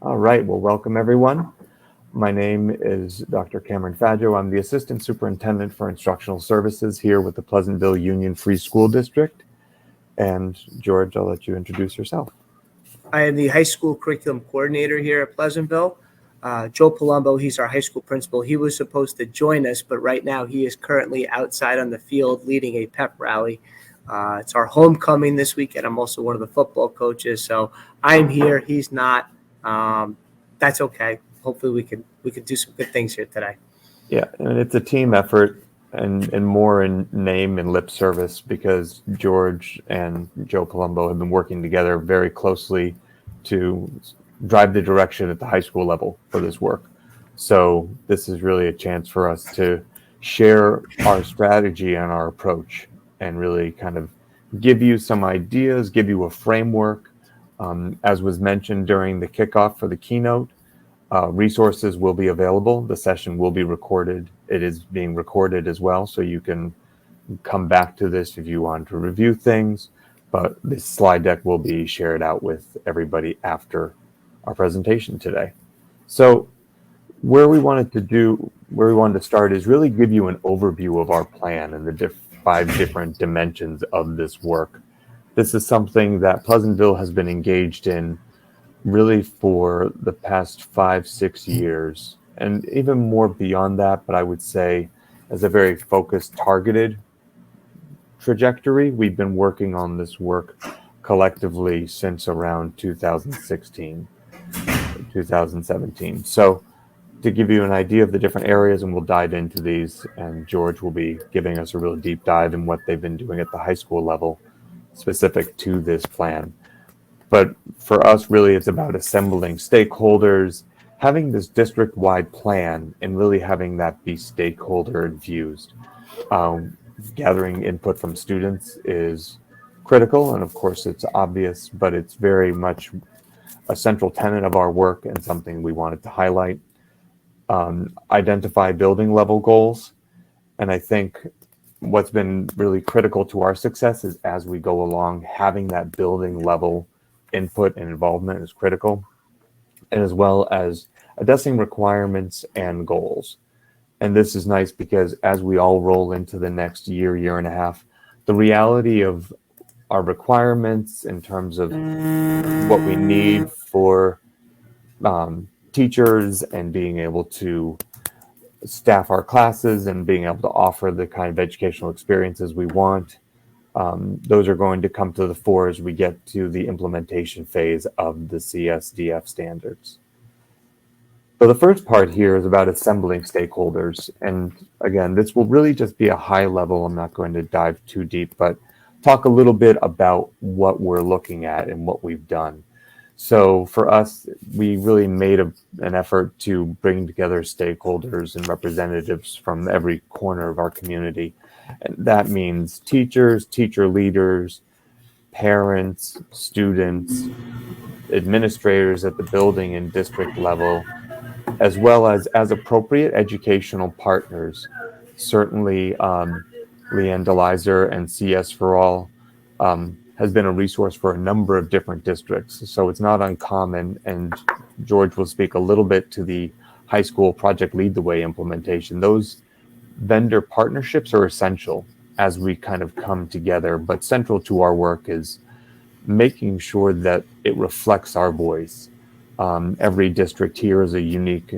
All right, well, welcome everyone. My name is Dr. Cameron Fadjo. I'm the Assistant Superintendent for Instructional Services here with the Pleasantville Union Free School District. And George, I'll let you introduce yourself. I am the high school curriculum coordinator here at Pleasantville. Joe Palumbo, he's our high school principal. He was supposed to join us, but right now he is currently outside on the field leading a pep rally. It's our homecoming this weekend. I'm also one of the football coaches, so I'm here. He's not. That's okay. Hopefully we can do some good things here today. Yeah, and it's a team effort and more in name and lip service because George and Joe Palumbo have been working together very closely to drive the direction at the high school level for this work. So this is really a chance for us to share our strategy and our approach and really kind of give you some ideas, give you a framework. As was mentioned during the kickoff for the keynote, resources will be available. The session will be recorded. It is being recorded as well, so you can come back to this if you want to review things, but this slide deck will be shared out with everybody after our presentation today. So where we wanted to start is really give you an overview of our plan and the 5 different dimensions of this work. This is something that Pleasantville has been engaged in really for the past 5-6 years, and even more beyond that, but I would say as a very focused, targeted trajectory. We've been working on this work collectively since around 2016, 2017. So to give you an idea of the different areas, and we'll dive into these, and George will be giving us a real deep dive in what they've been doing at the high school level specific to this plan. But for us, really, it's about assembling stakeholders, having this district-wide plan, and really having that be stakeholder-infused. Gathering input from students is critical, and of course, it's obvious, but it's very much a central tenet of our work and something we wanted to highlight. Identify building level goals, and I think what's been really critical to our success is as we go along, having that building level input and involvement is critical, and as well as addressing requirements and goals. And this is nice because as we all roll into the next year and a half, the reality of our requirements in terms of what we need for teachers and being able to staff our classes and being able to offer the kind of educational experiences we want, those are going to come to the fore as we get to the implementation phase of the CSDF standards. So the first part here is about assembling stakeholders. And again, this will really just be a high level. I'm not going to dive too deep, but talk a little bit about what we're looking at and what we've done. So for us, we really made an effort to bring together stakeholders and representatives from every corner of our community. And that means teachers, teacher leaders, parents, students, administrators at the building and district level, as well as appropriate educational partners. Certainly, Leanne DeLizer and CS4All has been a resource for a number of different districts. So it's not uncommon, and George will speak a little bit to the high school Project Lead the Way implementation. Those vendor partnerships are essential as we kind of come together, but central to our work is making sure that it reflects our voice. Every district here is a unique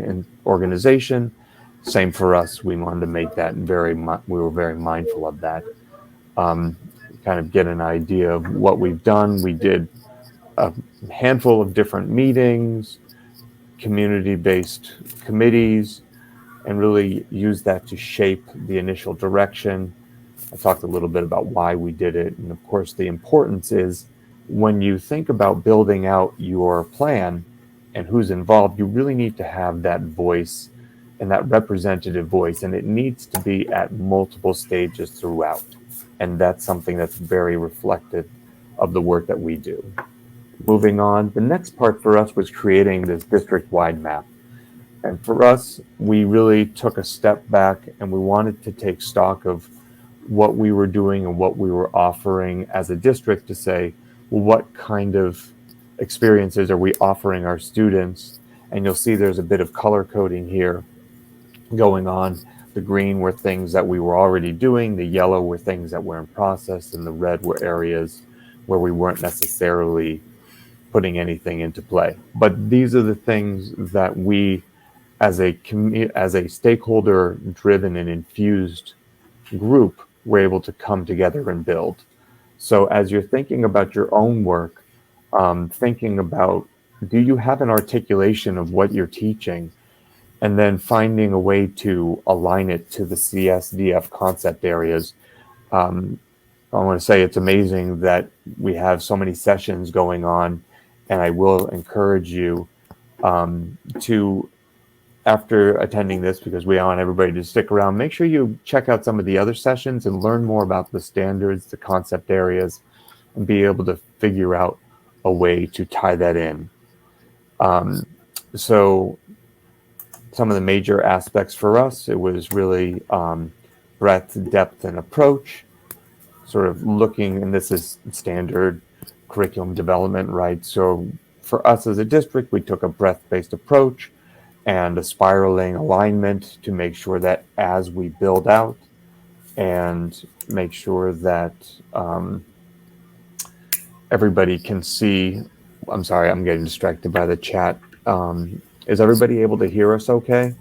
organization. Same for us. We wanted to make that we were very mindful of that. Kind of get an idea of what we've done. We did a handful of different meetings, community-based committees, and really use that to shape the initial direction. I talked a little bit about why we did it. And of course, the importance is when you think about building out your plan and who's involved, you really need to have that voice and that representative voice, and it needs to be at multiple stages throughout. And that's something that's very reflective of the work that we do. Moving on, the next part for us was creating this district-wide map. And for us, we really took a step back and we wanted to take stock of what we were doing and what we were offering as a district to say, well, what kind of experiences are we offering our students? And you'll see there's a bit of color coding here going on. The green were things that we were already doing, the yellow were things that were in process, and the red were areas where we weren't necessarily putting anything into play. But these are the things that we, as a stakeholder-driven and infused group, were able to come together and build. So as you're thinking about your own work, thinking about, do you have an articulation of what you're teaching? And then finding a way to align it to the CSDF concept areas. I want to say it's amazing that we have so many sessions going on, and I will encourage you to, after attending this, because we want everybody to stick around, make sure you check out some of the other sessions and learn more about the standards, the concept areas, and be able to figure out a way to tie that in. So some of the major aspects for us, it was really breadth, depth, and approach, sort of looking, and this is standard curriculum development, right? So for us as a district, we took a breadth-based approach and a spiraling alignment to make sure that as we build out and make sure that everybody can see. I'm sorry, I'm getting distracted by the chat. Is everybody able to hear us okay?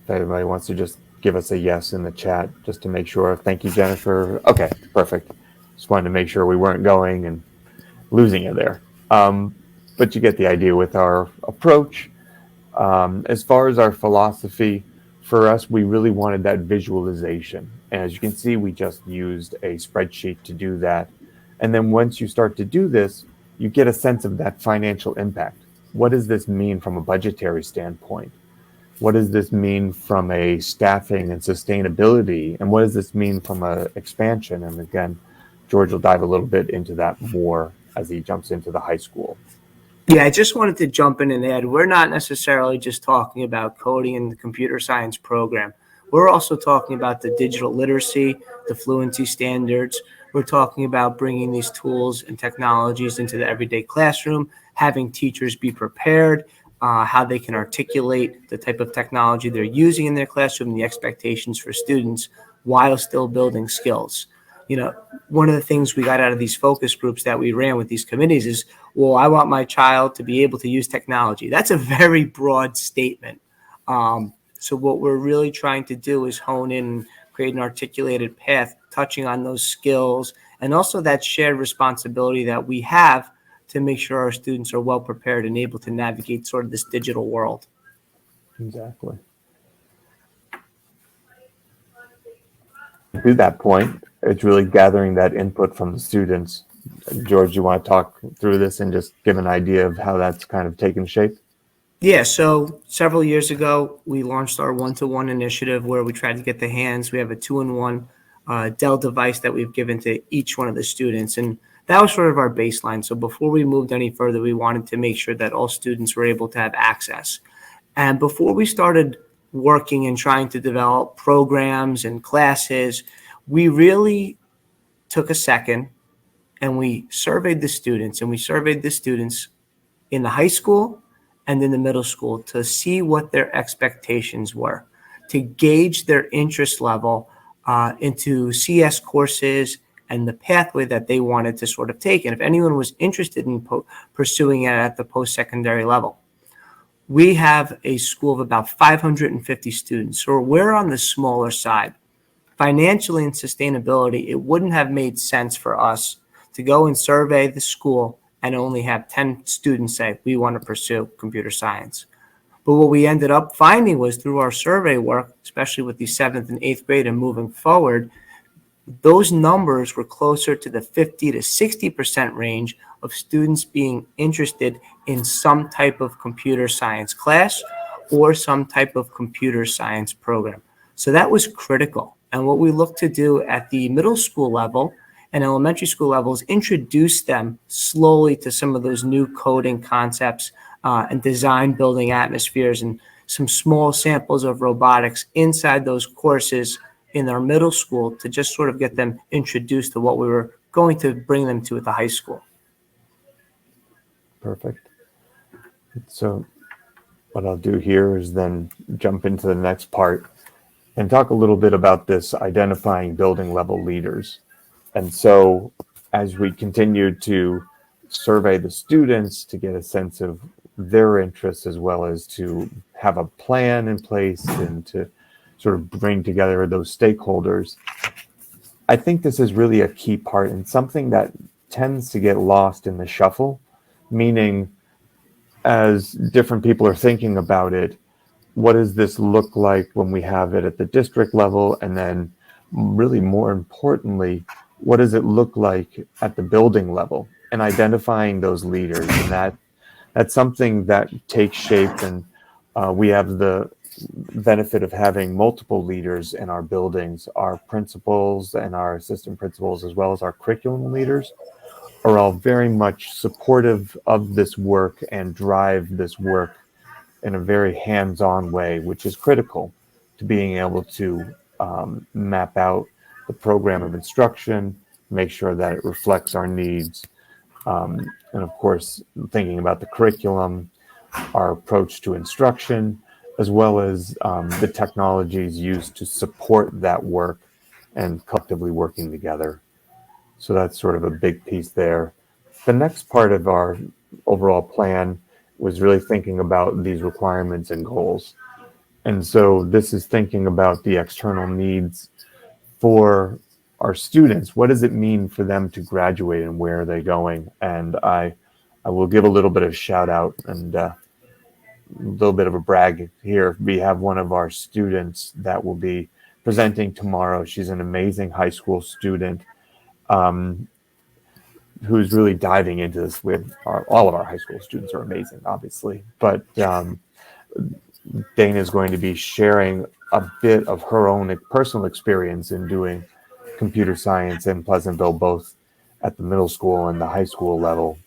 If everybody wants to just give us a yes in the chat, just to make sure. Thank you, Jennifer. Okay, perfect. Just wanted to make sure we weren't going and losing you there. But you get the idea with our approach. As far as our philosophy, for us, we really wanted that visualization. And as you can see, we just used a spreadsheet to do that. And then once you start to do this, you get a sense of that financial impact. What does this mean from a budgetary standpoint? What does this mean from a staffing and sustainability? And what does this mean from a expansion? And again, George will dive a little bit into that more as he jumps into the high school. Yeah, I just wanted to jump in and add, we're not necessarily just talking about coding in the computer science program. We're also talking about the digital literacy, the fluency standards. We're talking about bringing these tools and technologies into the everyday classroom, having teachers be prepared, how they can articulate the type of technology they're using in their classroom, and the expectations for students while still building skills. You know, one of the things we got out of these focus groups that we ran with these committees is, well, I want my child to be able to use technology. That's a very broad statement. So what we're really trying to do is hone in and create an articulated path, touching on those skills and also that shared responsibility that we have to make sure our students are well prepared and able to navigate sort of this digital world. Exactly. To that point, it's really gathering that input from the students. George, you want to talk through this and just give an idea of how that's kind of taken shape? Yeah, so several years ago, we launched our one-to-one initiative where we tried to get the hands. We have a 2-in-1 Dell device that we've given to each one of the students. And that was sort of our baseline. So before we moved any further, we wanted to make sure that all students were able to have access. And before we started working and trying to develop programs and classes, we really took a second and we surveyed the students. And we surveyed the students in the high school and in the middle school to see what their expectations were, to gauge their interest level into CS courses and the pathway that they wanted to sort of take, and if anyone was interested in pursuing it at the post-secondary level. We have a school of about 550 students, so we're on the smaller side. Financially and sustainability, it wouldn't have made sense for us to go and survey the school and only have 10 students say, we want to pursue computer science. But what we ended up finding was through our survey work, especially with the 7th and 8th grade and moving forward, those numbers were closer to the 50 to 60% range of students being interested in some type of computer science class or some type of computer science program. So that was critical. And what we look to do at the middle school level and elementary school levels, introduce them slowly to some of those new coding concepts and design building atmospheres and some small samples of robotics inside those courses in our middle school to just sort of get them introduced to what we were going to bring them to at the high school. Perfect. So what I'll do here is then jump into the next part and talk a little bit about this identifying building level leaders. And so as we continue to survey the students to get a sense of their interests, as well as to have a plan in place and to sort of bring together those stakeholders, I think this is really a key part and something that tends to get lost in the shuffle, meaning as different people are thinking about it, what does this look like when we have it at the district level? And then really more importantly, what does it look like at the building level, and identifying those leaders? And that's something that takes shape. And we have the benefit of having multiple leaders in our buildings. Our principals and our assistant principals, as well as our curriculum leaders, are all very much supportive of this work and drive this work in a very hands-on way, which is critical to being able to map out the program of instruction, make sure that it reflects our needs, and of course, thinking about the curriculum, our approach to instruction, as well as the technologies used to support that work and collectively working together. So that's sort of a big piece there. The next part of our overall plan was really thinking about these requirements and goals. And so this is thinking about the external needs for our students. What does it mean for them to graduate, and where are they going? And I will give a little bit of shout out and a little bit of a brag here. We have one of our students that will be presenting tomorrow. She's an amazing high school student who's really diving into this with all of our high school students are amazing, obviously. But Dana is going to be sharing a bit of her own personal experience in doing computer science in Pleasantville, both at the middle school and the high school level,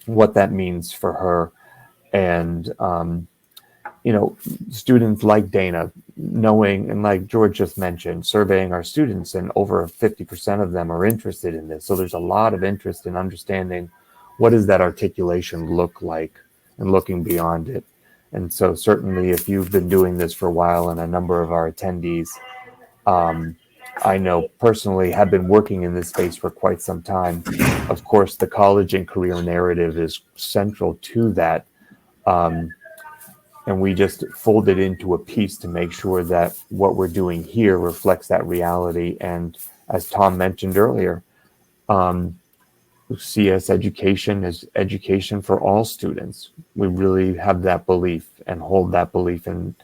what that means for her. And, students like Dana, knowing, and like George just mentioned, surveying our students, and over 50% of them are interested in this. So there's a lot of interest in understanding what does that articulation look like and looking beyond it. And so certainly if you've been doing this for a while, and a number of our attendees, I know personally have been working in this space for quite some time. Of course, the college and career narrative is central to that. And we just fold it into a piece to make sure that what we're doing here reflects that reality. And as Tom mentioned earlier, CS education is education for all students. We really have that belief and hold that belief and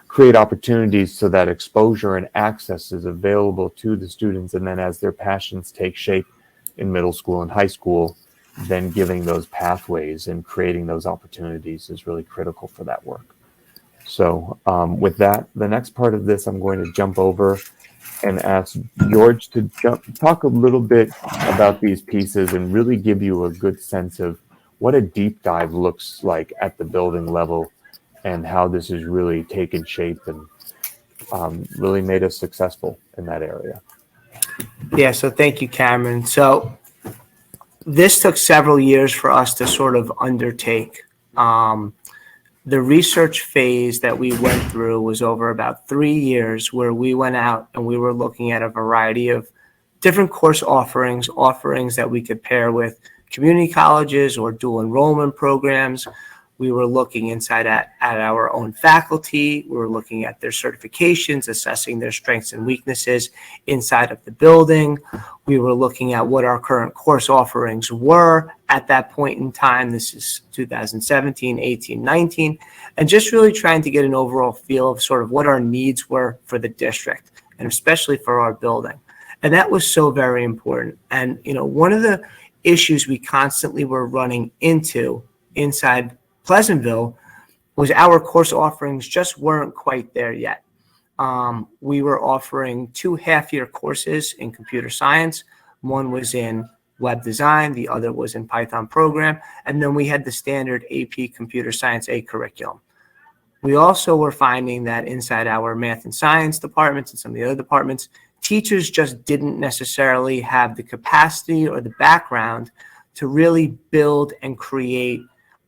create opportunities so that exposure and access is available to the students. And then as their passions take shape in middle school and high school, then giving those pathways and creating those opportunities is really critical for that work. So with that, the next part of this, I'm going to jump over and ask George to talk a little bit about these pieces and really give you a good sense of what a deep dive looks like at the building level and how this has really taken shape and really made us successful in that area. Yeah, so thank you, Cameron. So this took several years for us to sort of undertake. The research phase that we went through was over about 3 years, where we went out and we were looking at a variety of different course offerings that we could pair with community colleges or dual enrollment programs. We were looking inside at our own faculty. We were looking at their certifications, assessing their strengths and weaknesses inside of the building. We were looking at what our current course offerings were at that point in time. This is 2017, 18, 19, and just really trying to get an overall feel of sort of what our needs were for the district, and especially for our building. And that was so very important. And, one of the issues we constantly were running into inside Pleasantville was our course offerings just weren't quite there yet. We were offering 2 half-year courses in computer science. One was in web design, the other was in Python program, and then we had the standard AP Computer Science A curriculum. We also were finding that inside our math and science departments and some of the other departments teachers just didn't necessarily have the capacity or the background to really build and create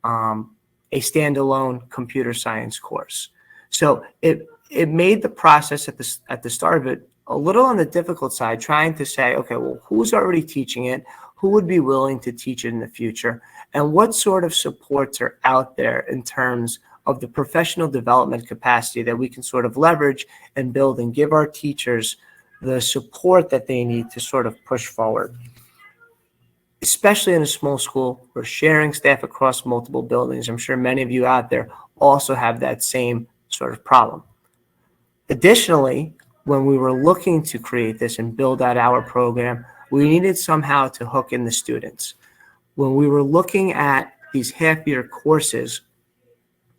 a standalone computer science course. So it made the process at the start of it a little on the difficult side, trying to say, okay, well, who's already teaching it? Who would be willing to teach it in the future? And what sort of supports are out there in terms of the professional development capacity that we can sort of leverage and build and give our teachers the support that they need to sort of push forward. Especially in a small school, we're sharing staff across multiple buildings. I'm sure many of you out there also have that same sort of problem. Additionally, when we were looking to create this and build out our program, we needed somehow to hook in the students. When we were looking at these half-year courses,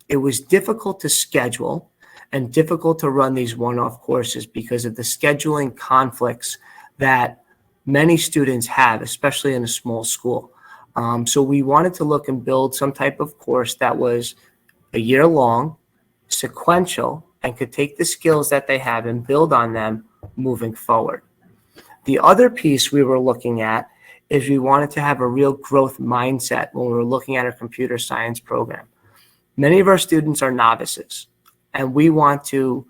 it was difficult to schedule and difficult to run these one-off courses because of the scheduling conflicts that many students have, especially in a small school. So we wanted to look and build some type of course that was a year long, sequential, and could take the skills that they have and build on them moving forward. The other piece we were looking at is we wanted to have a real growth mindset when we were looking at our computer science program. Many of our students are novices, and we want to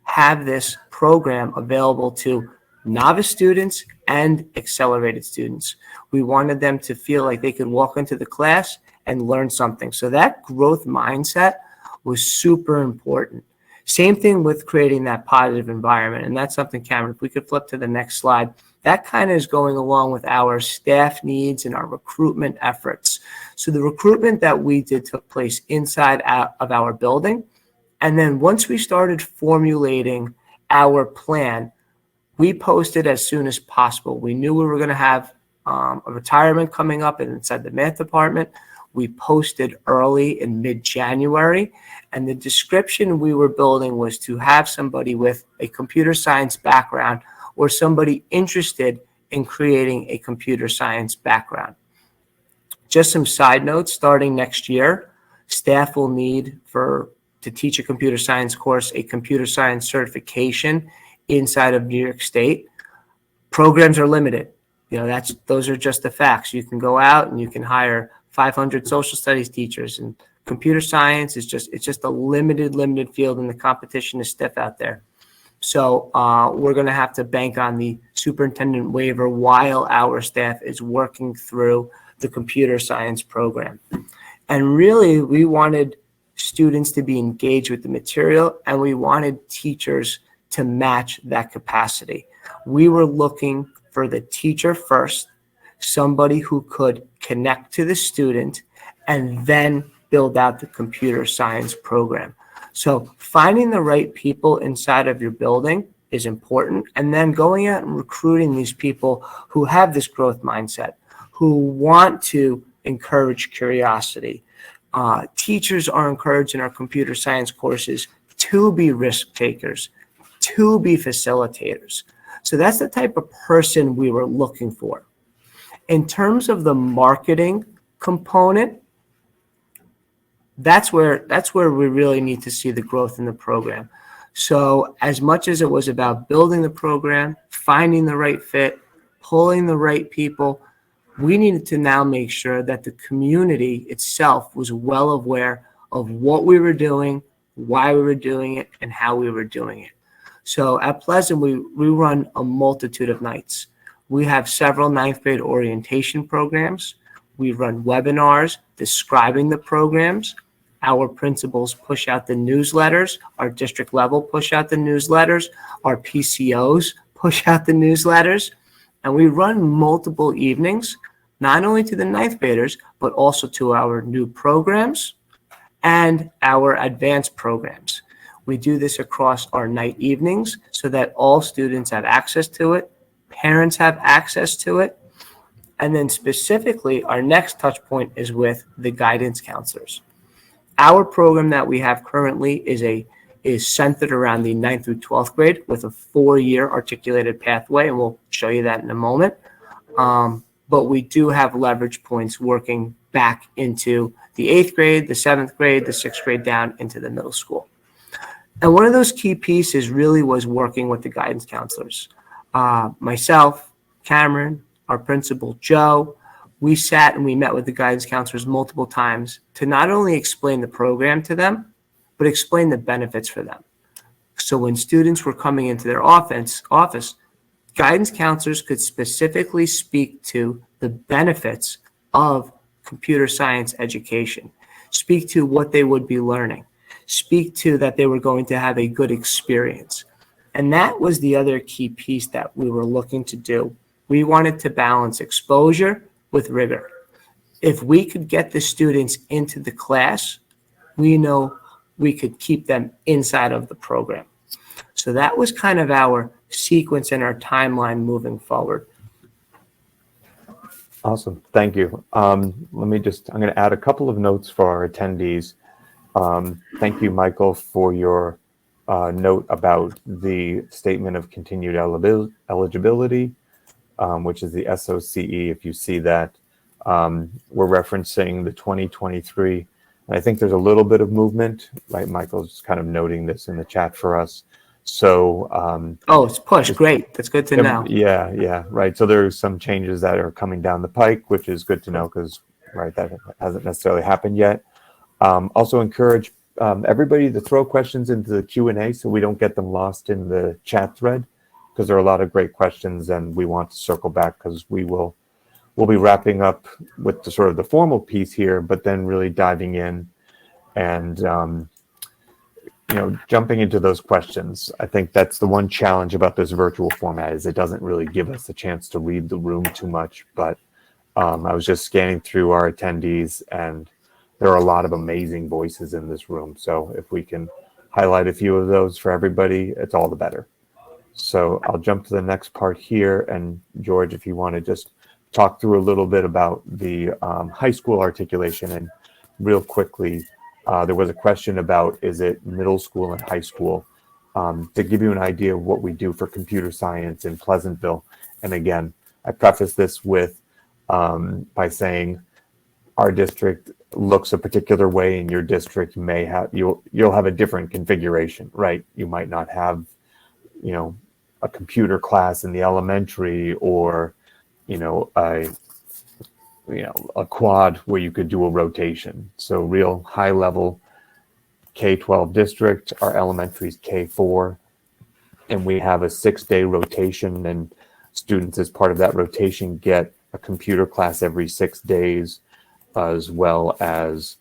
have this program available to novice students and accelerated students. We wanted them to feel like they could walk into the class and learn something. So that growth mindset was super important. Same thing with creating that positive environment. And that's something, Cameron, if we could flip to the next slide, that kind of is going along with our staff needs and our recruitment efforts. So the recruitment that we did took place inside of our building. And then once we started formulating our plan, we posted as soon as possible. We knew we were going to have a retirement coming up inside the math department. We posted early in mid-January, and the description we were building was to have somebody with a computer science background or somebody interested in creating a computer science background. Just some side notes, starting next year, staff will need to teach a computer science course, a computer science certification inside of New York State. Programs are limited. Those are just the facts. You can go out and you can hire 500 social studies teachers, and computer science it's just a limited field, and the competition is stiff out there. So we're going to have to bank on the superintendent waiver while our staff is working through the computer science program. And really, we wanted students to be engaged with the material, and we wanted teachers to match that capacity. We were looking for the teacher first, somebody who could connect to the student and then build out the computer science program. So finding the right people inside of your building is important, and then going out and recruiting these people who have this growth mindset, who want to encourage curiosity. Teachers are encouraged in our computer science courses to be risk takers, to be facilitators. So that's the type of person we were looking for. In terms of the marketing component, that's where we really need to see the growth in the program. So as much as it was about building the program, finding the right fit, pulling the right people, we needed to now make sure that the community itself was well aware of what we were doing, why we were doing it, and how we were doing it. So at Pleasant, we run a multitude of nights. We have several ninth grade orientation programs. We run webinars describing the programs. Our principals push out the newsletters. Our district level push out the newsletters. Our PCOs push out the newsletters. And we run multiple evenings, not only to the ninth graders, but also to our new programs and our advanced programs. We do this across our night evenings so that all students have access to it, parents have access to it, and then specifically our next touch point is with the guidance counselors. Our program that we have currently is centered around the 9th through 12th grade with a 4-year articulated pathway, and we'll show you that in a moment. But we do have leverage points working back into the 8th grade, the 7th grade, the 6th grade down into the middle school. And one of those key pieces really was working with the guidance counselors. Myself, Cameron, our principal, Joe, we sat and we met with the guidance counselors multiple times to not only explain the program to them, but explain the benefits for them. So when students were coming into their office, guidance counselors could specifically speak to the benefits of computer science education, speak to what they would be learning, speak to that they were going to have a good experience. And that was the other key piece that we were looking to do. We wanted to balance exposure with rigor. If we could get the students into the class, we know we could keep them inside of the program. So that was kind of our sequence and our timeline moving forward. Awesome. Thank you. I'm going to add a couple of notes for our attendees. Thank you, Michael, for your note about the Statement of Continued Eligibility, which is the SOCE. If you see that, we're referencing the 2023. And I think there's a little bit of movement, right? Michael's kind of noting this in the chat for us. So, it's pushed. Great. That's good to know. Yeah, right. So there's some changes that are coming down the pike, which is good to know because, right, that hasn't necessarily happened yet. Also encourage everybody to throw questions into the Q&A so we don't get them lost in the chat thread, because there are a lot of great questions and we want to circle back because we'll be wrapping up with the sort of the formal piece here, but then really diving in and jumping into those questions. I think that's the one challenge about this virtual format is it doesn't really give us a chance to read the room too much. But I was just scanning through our attendees and there are a lot of amazing voices in this room. So if we can highlight a few of those for everybody, it's all the better. So I'll jump to the next part here. And George, if you want to just talk through a little bit about the high school articulation. And real quickly, there was a question about, is it middle school and high school? To give you an idea of what we do for computer science in Pleasantville. And again, I preface this with by saying our district looks a particular way and your district may have, you'll have a different configuration, right? You might not have, a computer class in the elementary or, a quad where you could do a rotation. So real high level K-12 district, our elementary is K-4, and we have a 6-day rotation, and students as part of that rotation get a computer class every 6 days, as well as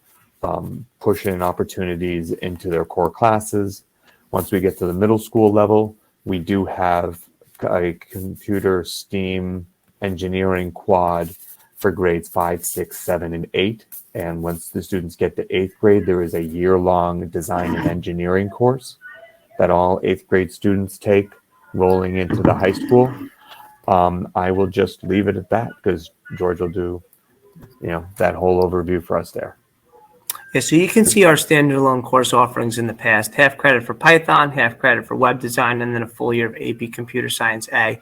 push-in opportunities into their core classes. Once we get to the middle school level, we do have a computer STEAM engineering quad for grades 5, 6, 7, and 8. And once the students get to 8th grade, there is a year-long design and engineering course that all 8th grade students take rolling into the high school. I will just leave it at that because George will do, that whole overview for us there. Yeah, so you can see our standalone course offerings in the past, half credit for Python, half credit for web design, and then a full year of AP Computer Science A.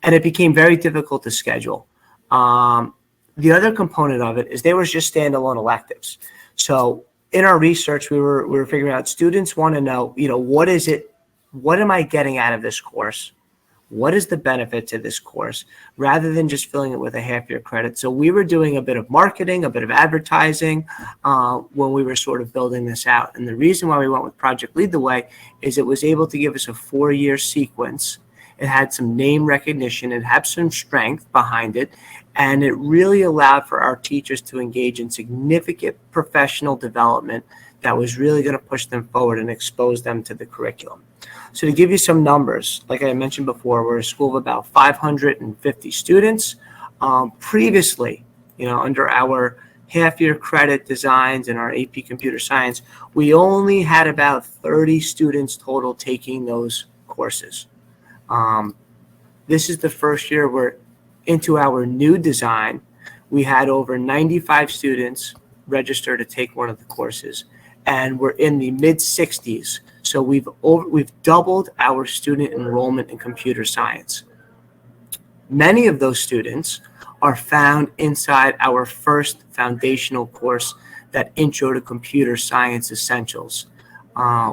And it became very difficult to schedule. The other component of it is they were just standalone electives. So in our research, we were figuring out students want to know, what is it? What am I getting out of this course? What is the benefit to this course, rather than just filling it with a half-year credit? So we were doing a bit of marketing, a bit of advertising when we were sort of building this out. And the reason why we went with Project Lead the Way is it was able to give us a 4-year sequence. It had some name recognition, it had some strength behind it, and it really allowed for our teachers to engage in significant professional development that was really going to push them forward and expose them to the curriculum. So to give you some numbers, like I mentioned before, we're a school of about 550 students. Previously, under our half-year credit designs and our AP Computer Science, we only had about 30 students total taking those courses. This is the first year we're into our new design. We had over 95 students register to take one of the courses, and we're in the mid-60s. So we've doubled our student enrollment in computer science. Many of those students are found inside our first foundational course, that Intro to Computer Science Essentials.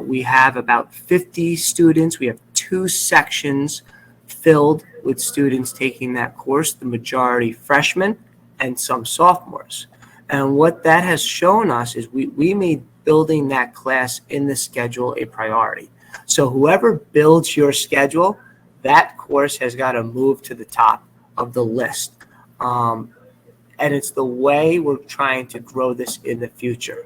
We have about 50 students. We have 2 sections filled with students taking that course, the majority freshmen and some sophomores. And what that has shown us is we made building that class in the schedule a priority. So whoever builds your schedule, that course has got to move to the top of the list. And it's the way we're trying to grow this in the future.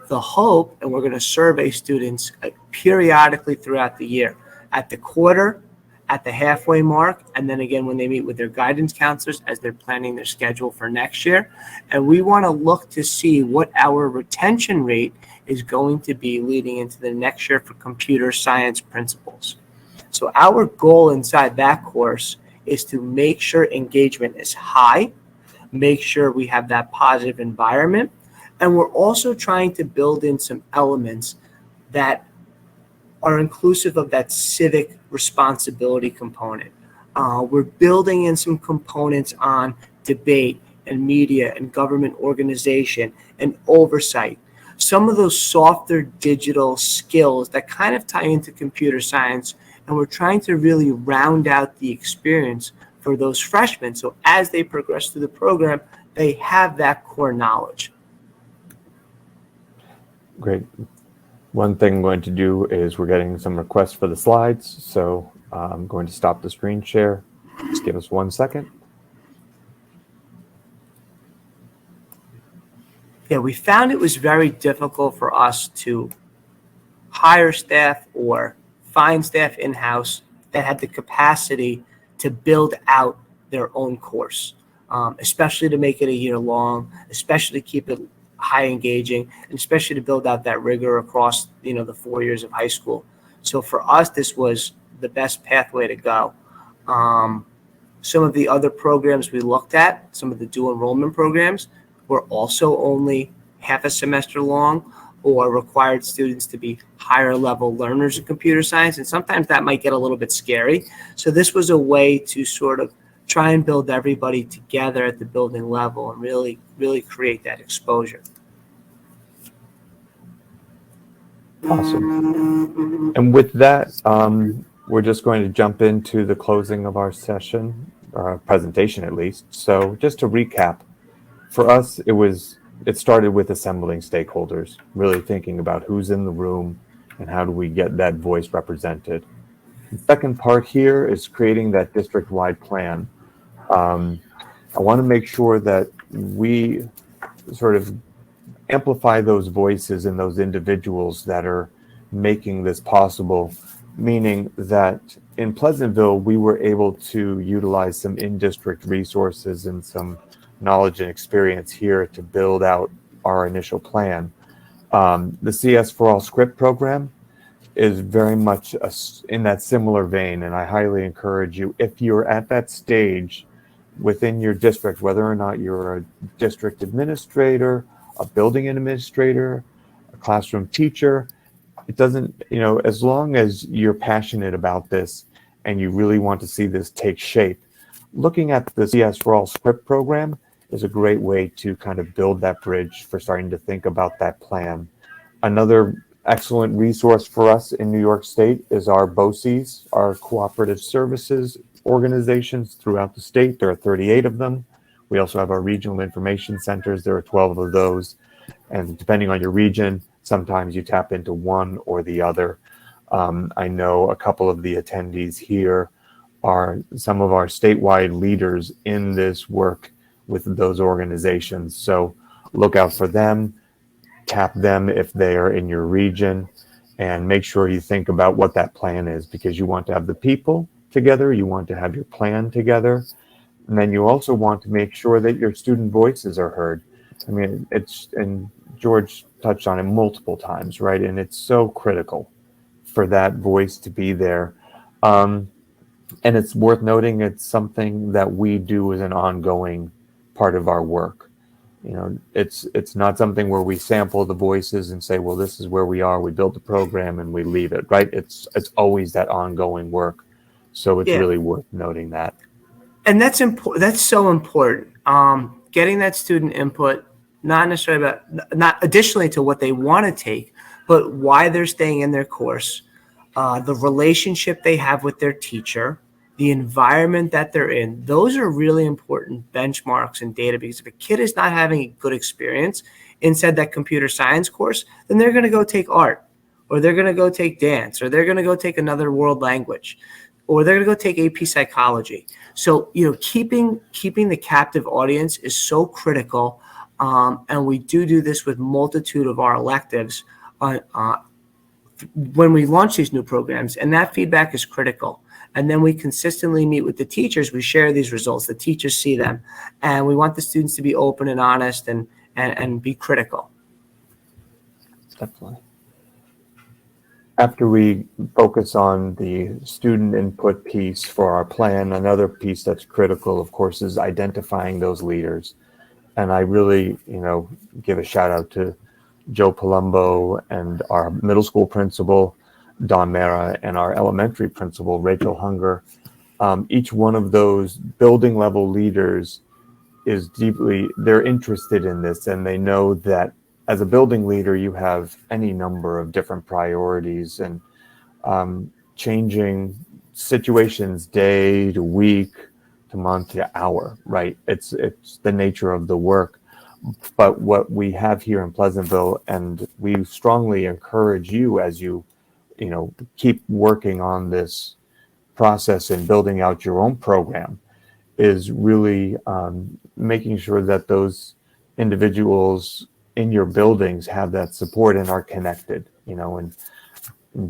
The hope, and we're going to survey students periodically throughout the year, at the quarter, at the halfway mark, and then again when they meet with their guidance counselors as they're planning their schedule for next year. And we want to look to see what our retention rate is going to be leading into the next year for computer science principals. So our goal inside that course is to make sure engagement is high, make sure we have that positive environment, and we're also trying to build in some elements that are inclusive of that civic responsibility component. We're building in some components on debate and media and government organization and oversight. Some of those softer digital skills that kind of tie into computer science, and we're trying to really round out the experience for those freshmen. So as they progress through the program, they have that core knowledge. Great. One thing I'm going to do is we're getting some requests for the slides, so I'm going to stop the screen share. Just give us 1 second. Yeah, we found it was very difficult for us to hire staff or find staff in-house that had the capacity to build out their own course, especially to make it a year long, especially to keep it high engaging, and especially to build out that rigor across, the 4 years of high school. So for us, this was the best pathway to go. Some of the other programs we looked at, some of the dual enrollment programs, were also only half a semester long or required students to be higher level learners in computer science. And sometimes that might get a little bit scary. So this was a way to sort of try and build everybody together at the building level and really, really create that exposure. Awesome. And with that, we're just going to jump into the closing of our session, or presentation at least. So just to recap, for us, it started with assembling stakeholders, really thinking about who's in the room and how do we get that voice represented. The second part here is creating that district-wide plan. I want to make sure that we sort of amplify those voices and those individuals that are making this possible, meaning that in Pleasantville, we were able to utilize some in-district resources and some knowledge and experience here to build out our initial plan. The CS for All Script program is very much in that similar vein, and I highly encourage you, if you're at that stage within your district, whether or not you're a district administrator, a building administrator, a classroom teacher, it doesn't, as long as you're passionate about this and you really want to see this take shape, looking at the CS for All Script program is a great way to kind of build that bridge for starting to think about that plan. Another excellent resource for us in New York State is our BOCES, our cooperative services organizations throughout the state. There are 38 of them. We also have our regional information centers. There are 12 of those. And depending on your region, sometimes you tap into one or the other. I know a couple of the attendees here are some of our statewide leaders in this work with those organizations. So look out for them, tap them if they are in your region, and make sure you think about what that plan is, because you want to have the people together, you want to have your plan together, and then you also want to make sure that your student voices are heard. I mean, and George touched on it multiple times, right? And it's so critical for that voice to be there. And it's worth noting, it's something that we do as an ongoing part of our work. It's not something where we sample the voices and say, well, this is where we are, we build the program and we leave it, right? It's always that ongoing work. So it's really worth noting that. And that's important. That's so important. Getting that student input, not necessarily about, not additionally to what they want to take, but why they're staying in their course, the relationship they have with their teacher, the environment that they're in. Those are really important benchmarks and data, because if a kid is not having a good experience inside that computer science course, then they're going to go take art, or they're going to go take dance, or they're going to go take another world language, or they're going to go take AP psychology. So, keeping the captive audience is so critical. And we do this with multitude of our electives when we launch these new programs, and that feedback is critical. And then we consistently meet with the teachers. We share these results. The teachers see them, and we want the students to be open and honest and be critical. Definitely. After we focus on the student input piece for our plan, another piece that's critical, of course, is identifying those leaders. And I really, give a shout out to Joe Palumbo and our middle school principal, Don Mera, and our elementary principal, Rachel Hunger. Each one of those building level leaders is they're interested in this, and they know that as a building leader, you have any number of different priorities and changing situations day to week to month to hour, right? It's the nature of the work. But what we have here in Pleasantville, and we strongly encourage you as you keep working on this process and building out your own program, is really making sure that those individuals in your buildings have that support and are connected, and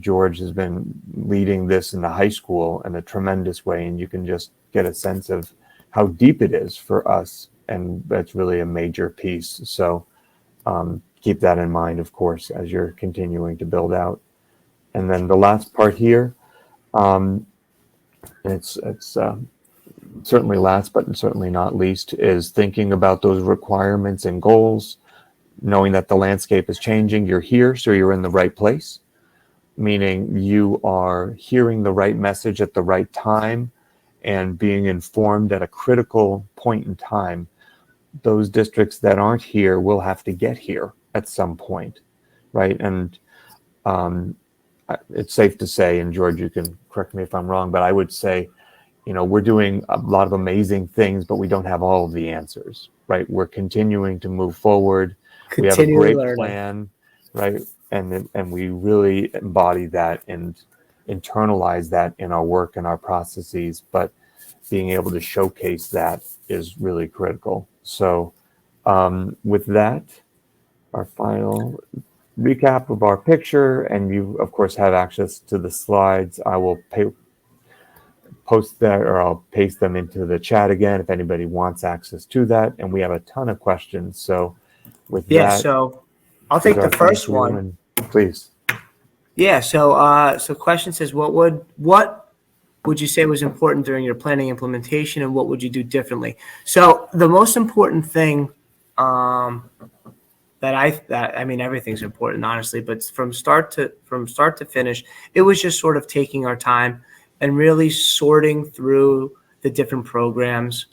George has been leading this in the high school in a tremendous way, and you can just get a sense of how deep it is for us, and that's really a major piece. So keep that in mind, of course, as you're continuing to build out. And then the last part here, it's certainly last, but certainly not least, is thinking about those requirements and goals, knowing that the landscape is changing. You're here, so you're in the right place, meaning you are hearing the right message at the right time and being informed at a critical point in time. Those districts that aren't here will have to get here at some point, right? And it's safe to say, and George, you can correct me if I'm wrong, but I would say, we're doing a lot of amazing things, but we don't have all of the answers, right? We're continuing to move forward. We have a great plan, right? And we really embody that and internalize that in our work and our processes, but being able to showcase that is really critical. So with that, our final recap of our picture, and you of course have access to the slides. I will post that, or I'll paste them into the chat again if anybody wants access to that. And we have a ton of questions. So with that, so I'll take the first one. Please. Yeah. So question says, what would you say was important during your planning implementation, and what would you do differently? So the most important thing everything's important, honestly, but from start to finish, it was just sort of taking our time and really sorting through the different programs.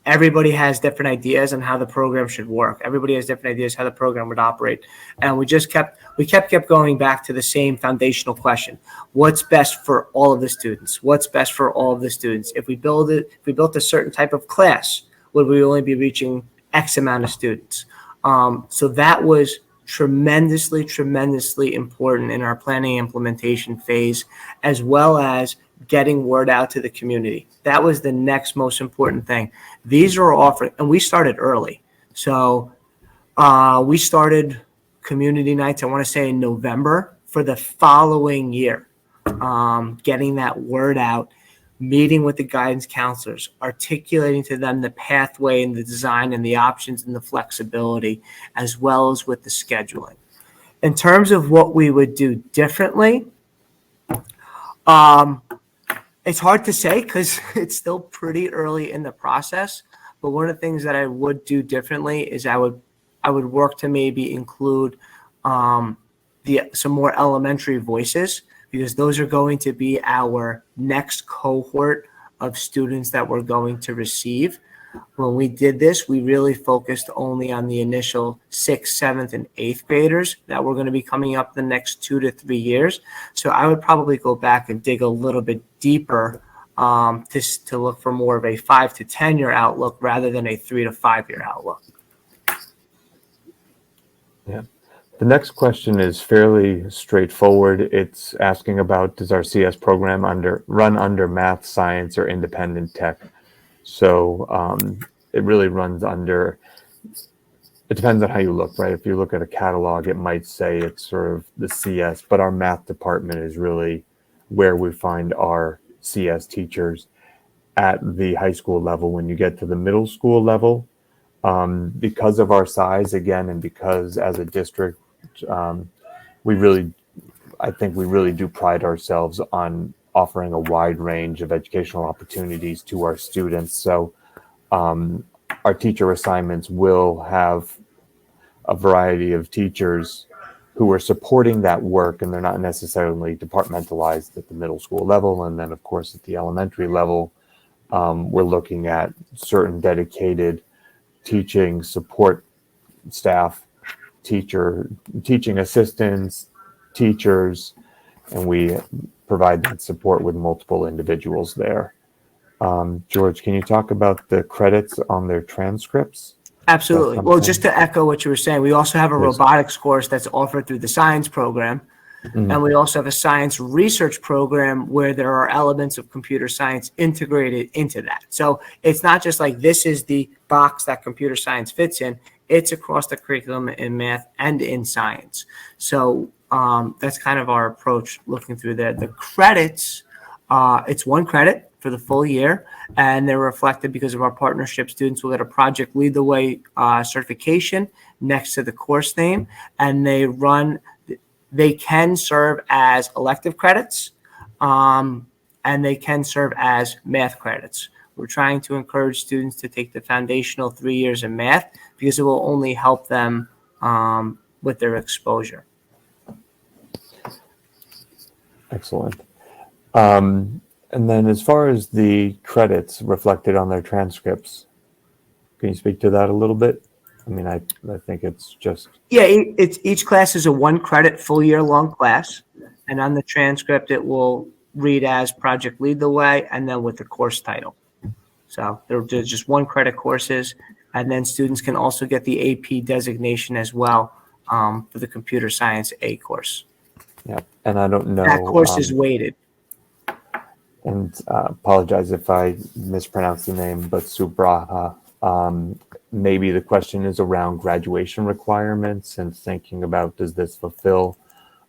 Everybody has different ideas on how the program should work. Everybody has different ideas how the program would operate. And we kept going back to the same foundational question. What's best for all of the students? What's best for all of the students? If we built a certain type of class, would we only be reaching X amount of students? So that was tremendously important in our planning implementation phase, as well as getting word out to the community. That was the next most important thing. These are offered, and we started early. So we started community nights, I want to say in November for the following year, getting that word out, meeting with the guidance counselors, articulating to them the pathway and the design and the options and the flexibility, as well as with the scheduling. In terms of what we would do differently, it's hard to say because it's still pretty early in the process. But one of the things that I would do differently is I would work to maybe include some more elementary voices, because those are going to be our next cohort of students that we're going to receive. When we did this, we really focused only on the initial 6th, 7th, and 8th graders that were going to be coming up the next 2 to 3 years. So I would probably go back and dig a little bit deeper to look for more of a 5 to 10-year outlook rather than a 3 to 5-year outlook. Yeah. The next question is fairly straightforward. It's asking about, does our CS program run under math, science, or independent tech? So it really runs under, it depends on how you look, right? If you look at a catalog, it might say it's sort of the CS, but our math department is really where we find our CS teachers at the high school level. When you get to the middle school level, because of our size, again, and because as a district, I think we really do pride ourselves on offering a wide range of educational opportunities to our students. So our teacher assignments will have a variety of teachers who are supporting that work, and they're not necessarily departmentalized at the middle school level. And then, of course, at the elementary level, we're looking at certain dedicated teaching support staff, teaching assistants, teachers, and we provide that support with multiple individuals there. George, can you talk about the credits on their transcripts? Absolutely. Well, just to echo what you were saying, we also have a robotics course that's offered through the science program. Mm-hmm. And we also have a science research program where there are elements of computer science integrated into that. So it's not just like this is the box that computer science fits in. It's across the curriculum in math and in science. So that's kind of our approach looking through there. The credits, it's 1 credit for the full year, and they're reflected because of our partnership. Students will get a Project Lead the Way certification next to the course name, and they can serve as elective credits, and they can serve as math credits. We're trying to encourage students to take the foundational 3 years in math because it will only help them with their exposure. Excellent. And then as far as the credits reflected on their transcripts, can you speak to that a little bit? I mean, I think it's just... Yeah, each class is a 1 credit full year long class. And on the transcript, it will read as Project Lead the Way and then with the course title. So they're just 1 credit courses. And then students can also get the AP designation as well for the computer science A course. Yeah, and I don't know... That course is weighted. And apologize if I mispronounce the name, but Subraha, maybe the question is around graduation requirements and thinking about, does this fulfill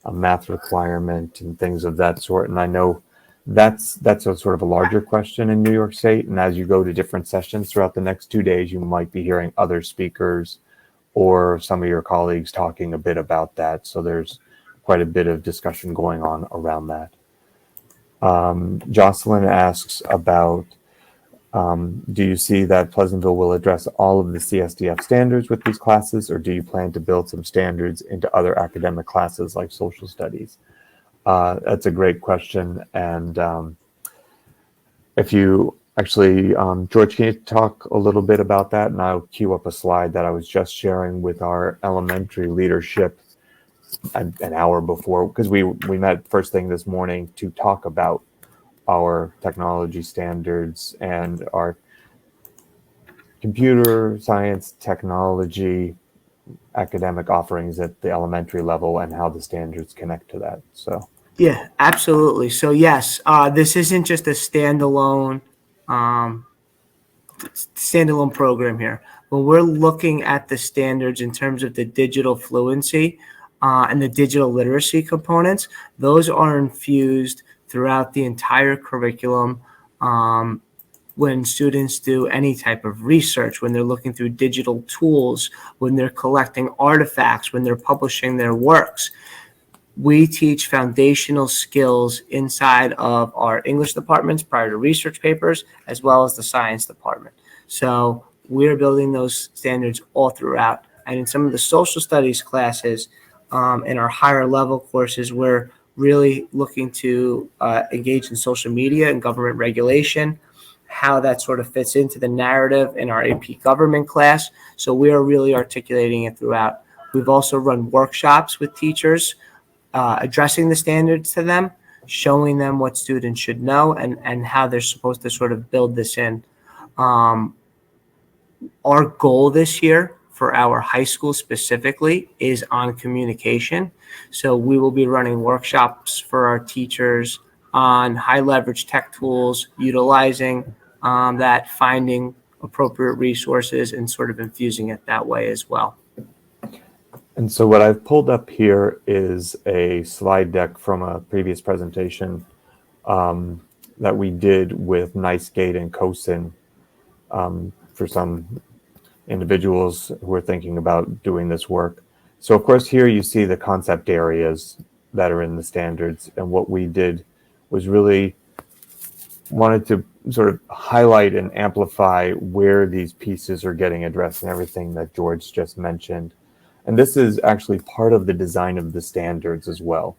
a math requirement and things of that sort? And I know that's a sort of a larger question in New York State. And as you go to different sessions throughout the next 2 days, you might be hearing other speakers or some of your colleagues talking a bit about that. So there's quite a bit of discussion going on around that. Jocelyn asks about, do you see that Pleasantville will address all of the CSDF standards with these classes, or do you plan to build some standards into other academic classes like social studies? That's a great question. And if you actually, George, can you talk a little bit about that? And I'll queue up a slide that I was just sharing with our elementary leadership an hour before, because we met first thing this morning to talk about our technology standards and our computer science technology academic offerings at the elementary level and how the standards connect to that. So yeah, absolutely. So yes, this isn't just a standalone program here. When we're looking at the standards in terms of the digital fluency and the digital literacy components, those are infused throughout the entire curriculum when students do any type of research, when they're looking through digital tools, when they're collecting artifacts, when they're publishing their works. We teach foundational skills inside of our English departments prior to research papers, as well as the science department. So we're building those standards all throughout. And in some of the social studies classes, in our higher level courses, we're really looking to engage in social media and government regulation, how that sort of fits into the narrative in our AP government class. So we are really articulating it throughout. We've also run workshops with teachers addressing the standards to them. showing them what students should know and how they're supposed to sort of build this in. Our goal this year for our high school specifically is on communication. So we will be running workshops for our teachers on high leverage tech tools, utilizing that, finding appropriate resources and sort of infusing it that way as well. And so what I've pulled up here is a slide deck from a previous presentation that we did with NiceGate and COSIN for some individuals who are thinking about doing this work. So of course here you see the concept areas that are in the standards, and what we did was really wanted to sort of highlight and amplify where these pieces are getting addressed and everything that George just mentioned. And this is actually part of the design of the standards as well.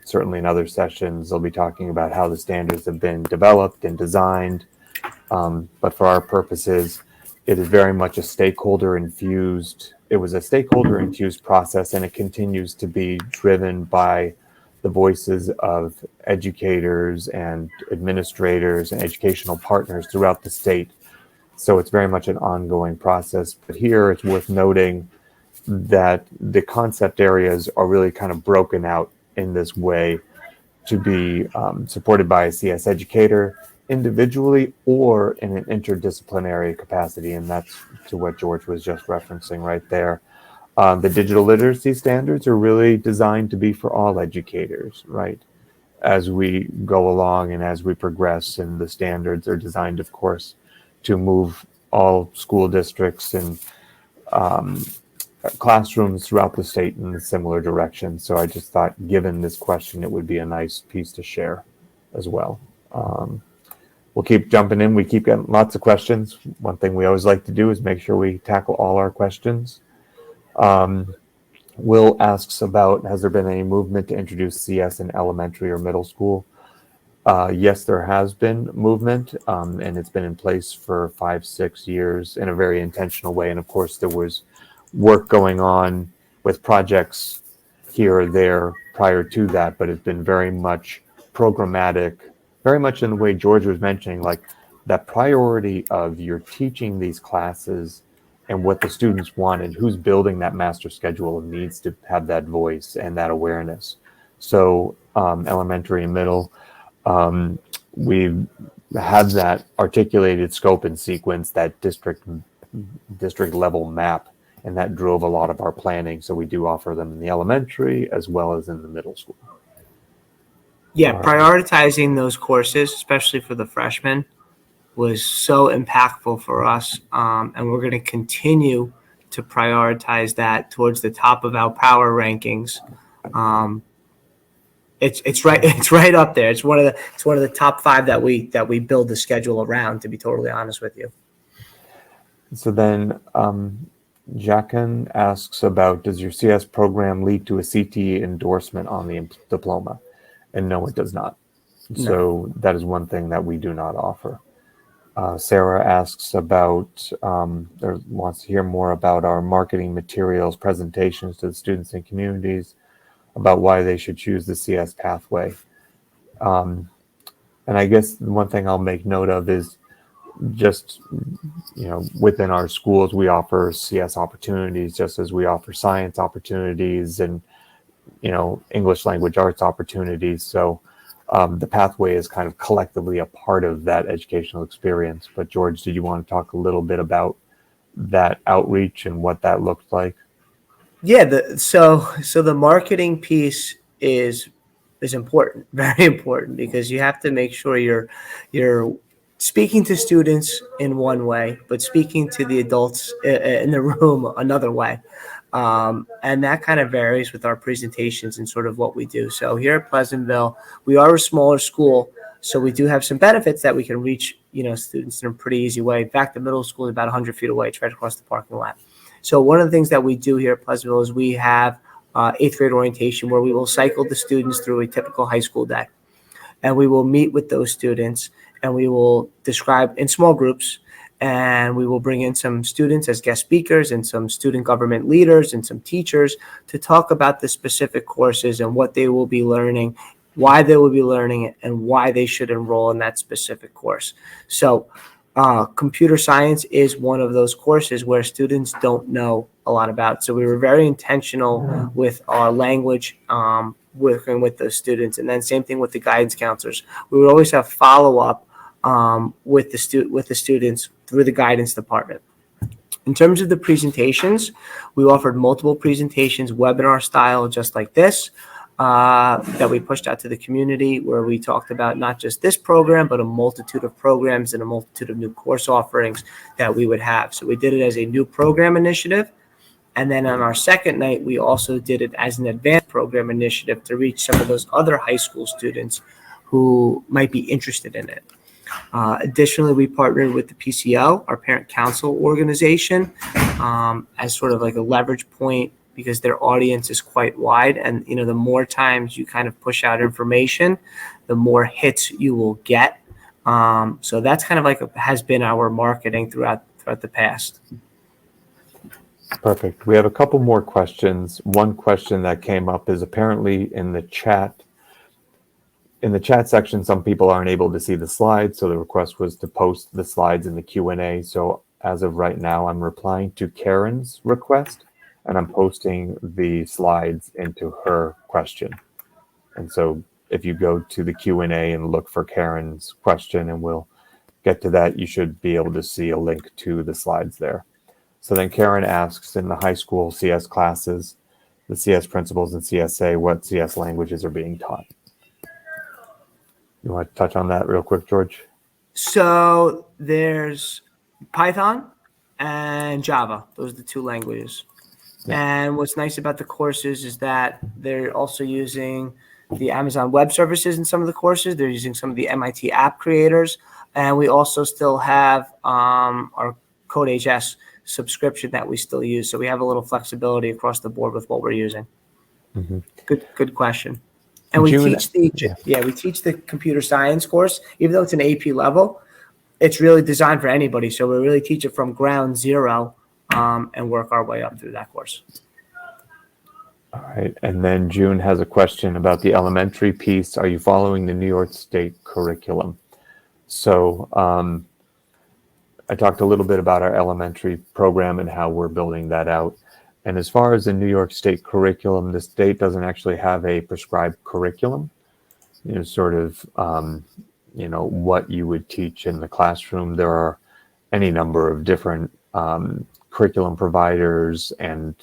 Certainly in other sessions, they'll be talking about how the standards have been developed and designed. But for our purposes, it is very much a stakeholder infused. It was a stakeholder infused process, and it continues to be driven by the voices of educators and administrators and educational partners throughout the state. So it's very much an ongoing process. But here it's worth noting that the concept areas are really kind of broken out in this way to be supported by a CS educator individually or in an interdisciplinary capacity. And that's to what George was just referencing right there. The digital literacy standards are really designed to be for all educators, right? As we go along and as we progress, and the standards are designed, of course, to move all school districts and classrooms throughout the state in a similar direction. So I just thought, given this question, it would be a nice piece to share as well. We'll keep jumping in. We keep getting lots of questions. One thing we always like to do is make sure we tackle all our questions. Will asks about, has there been any movement to introduce CS in elementary or middle school? Yes, there has been movement, and it's been in place for 5-6 years in a very intentional way. And of course, there was work going on with projects here or there prior to that, but it's been very much programmatic, very much in the way George was mentioning, like that priority of you're teaching these classes and what the students want and who's building that master schedule needs to have that voice and that awareness. So elementary and middle, we've had that articulated scope and sequence, that district level map, and that drove a lot of our planning. So we do offer them in the elementary as well as in the middle school. Yeah, prioritizing those courses, especially for the freshmen, was so impactful for us, and we're going to continue to prioritize that towards the top of our power rankings. It's right up there. It's one of the top 5 that we build the schedule around, to be totally honest with you. So then Jackin asks about, does your CS program lead to a CTE endorsement on the diploma? And no, it does not. No. So that is one thing that we do not offer. Sarah asks about, or wants to hear more about our marketing materials, presentations to the students and communities, about why they should choose the CS pathway. And I guess the one thing I'll make note of is just, within our schools, we offer CS opportunities just as we offer science opportunities and, English language arts opportunities. So the pathway is kind of collectively a part of that educational experience. But George, did you want to talk a little bit about that outreach and what that looked like? Yeah, so the marketing piece is important, very important, because you have to make sure you're speaking to students in one way, but speaking to the adults in the room another way. And that kind of varies with our presentations and sort of what we do. So here at Pleasantville, we are a smaller school, so we do have some benefits that we can reach, students in a pretty easy way. In fact, the middle school is about 100 feet away. It's right across the parking lot. So one of the things that we do here at Pleasantville is we have 8th grade orientation, where we will cycle the students through a typical high school day. And we will meet with those students, and we will describe in small groups, and we will bring in some students as guest speakers and some student government leaders and some teachers to talk about the specific courses and what they will be learning why they will be learning it, and why they should enroll in that specific course. So computer science is one of those courses where students don't know a lot about. So we were very intentional with our language, working with the students, and then same thing with the guidance counselors. We would always have follow-up with the students through the guidance department. In terms of the presentations, we offered multiple presentations, webinar style, just like this, that we pushed out to the community, where we talked about not just this program, but a multitude of programs and a multitude of new course offerings that we would have. So we did it as a new program initiative. And then on our second night, we also did it as an advanced program initiative to reach some of those other high school students who might be interested in it. Additionally, we partnered with the PCO, our parent council organization, as sort of like a leverage point, because their audience is quite wide. And, you know, the more times you kind of push out information, the more hits you will get. So that's kind of like has been our marketing throughout the past. Perfect. We have a couple more questions. One question that came up is apparently in the chat. In the chat section, some people aren't able to see the slides, so the request was to post the slides in the Q&A. So as of right now, I'm replying to Karen's request, and I'm posting the slides into her question. And so if you go to the Q&A and look for Karen's question, and we'll get to that, you should be able to see a link to the slides there. So then Karen asks, in the high school CS classes, the CS principals and CSA, what CS languages are being taught? You want to touch on that real quick, George? So there's Python and Java. Those are the two languages. Yeah. And what's nice about the courses is that they're also using the Amazon Web Services in some of the courses. They're using some of the MIT app creators. And we also still have our CodeHS subscription that we still use. So we have a little flexibility across the board with what we're using. Mm-hmm. Good question. And we teach the computer science course, even though it's an AP level, it's really designed for anybody. So we really teach it from ground zero and work our way up through that course. All right. And then June has a question about the elementary piece. Are you following the New York State curriculum? So I talked a little bit about our elementary program and how we're building that out. And as far as the New York State curriculum, the state doesn't actually have a prescribed curriculum. You know, sort of, you know, what you would teach in the classroom. There are any number of different curriculum providers and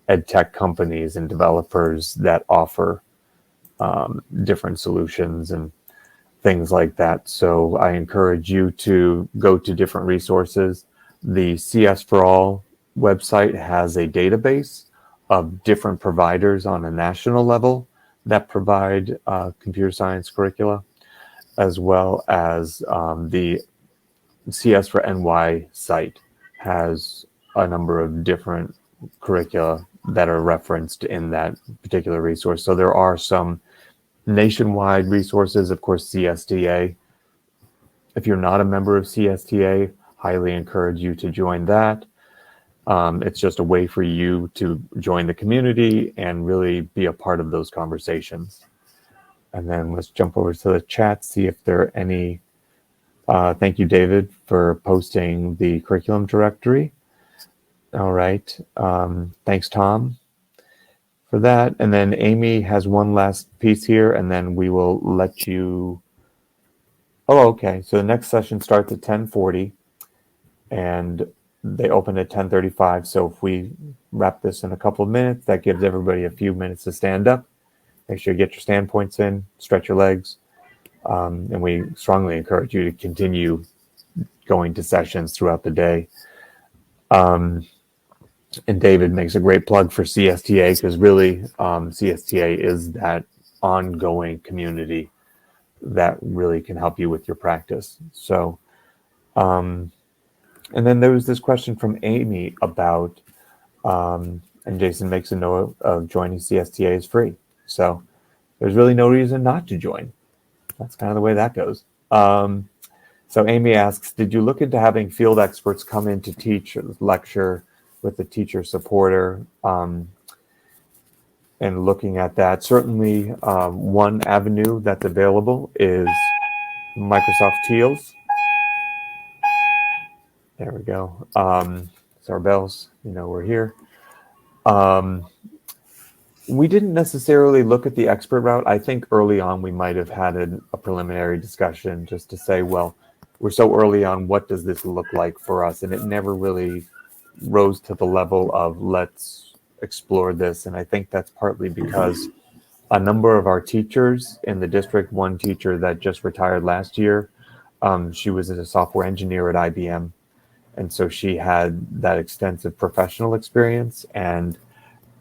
ed tech companies and developers that offer different solutions and things like that. So I encourage you to go to different resources. The CS for All website has a database of different providers on a national level that provide computer science curricula, as well as the CSForNY site has a number of different curricula that are referenced in that particular resource. So there are some nationwide resources, of course, CSTA. If you're not a member of CSTA, highly encourage you to join that. It's just a way for you to join the community and really be a part of those conversations. And then let's jump over to the chat, see if there are any. Thank you, David, for posting the curriculum directory. All right. Thanks, Tom, for that. And then Amy has one last piece here, and then we will let you. Oh, okay. So the next session starts at 10:40, and they open at 10:35. So if we wrap this in a couple of minutes, that gives everybody a few minutes to stand up. Make sure you get your standpoints in, stretch your legs. And we strongly encourage you to continue going to sessions throughout the day. And David makes a great plug for CSTA, because really CSTA is that ongoing community that really can help you with your practice. So, and then there was this question from Amy about, and Jason makes a note of joining CSTA is free. So there's really no reason not to join. That's kind of the way that goes. So Amy asks, did you look into having field experts come in to teach or lecture with the teacher supporter? And and looking at that. Certainly, one avenue that's available is Microsoft Teams. There we go. It's our bells. We're here. We didn't necessarily look at the expert route. I think early on we might have had a preliminary discussion just to say, well, we're so early on, what does this look like for us? And it never really rose to the level of let's explore this. And I think that's partly because a number of our teachers in the district, one teacher that just retired last year, she was a software engineer at IBM. And so she had that extensive professional experience. And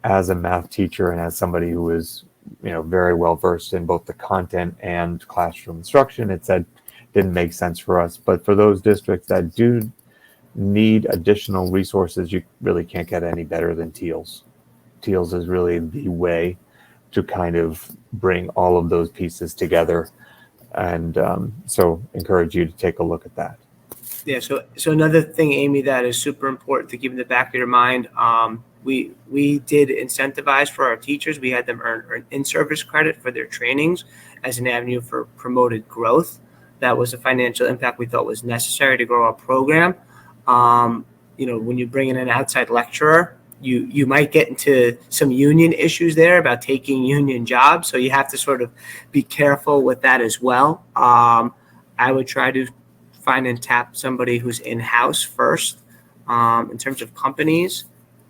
as a math teacher and as somebody who is, very well versed in both the content and classroom instruction, it didn't make sense for us. But for those districts that do need additional resources, you really can't get any better than Teals. Teals is really the way to kind of bring all of those pieces together. And so encourage you to take a look at that. Yeah, so another thing, Amy, that is super important to keep in the back of your mind, we did incentivize for our teachers. We had them earn in-service credit for their trainings as an avenue for promoted growth. That was a financial impact we thought was necessary to grow our program. When you bring in an outside lecturer, you might get into some union issues there about taking union jobs. So you have to sort of be careful with that as well. I would try to find and tap somebody who's in-house first. In terms of companies,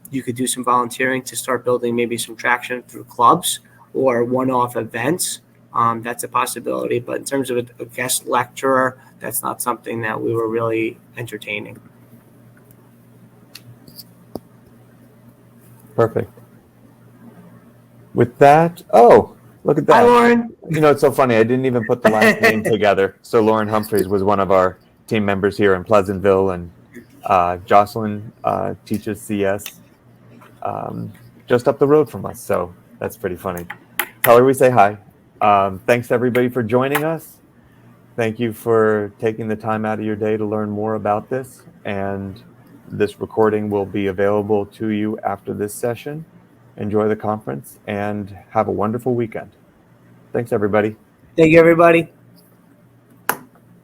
you could do some volunteering to start building maybe some traction through clubs or one-off events. That's a possibility. But in terms of a guest lecturer, that's not something that we were really entertaining. Perfect. With that, oh, look at that. Hi, Lauren. It's so funny. I didn't even put the last name together. So Lauren Humphreys was one of our team members here in Pleasantville, and Jocelyn teaches CS just up the road from us. So that's pretty funny. Tell her we say hi. Thanks to everybody for joining us. Thank you for taking the time out of your day to learn more about this. And this recording will be available to you after this session. Enjoy the conference and have a wonderful weekend. Thanks, everybody. Thank you, everybody.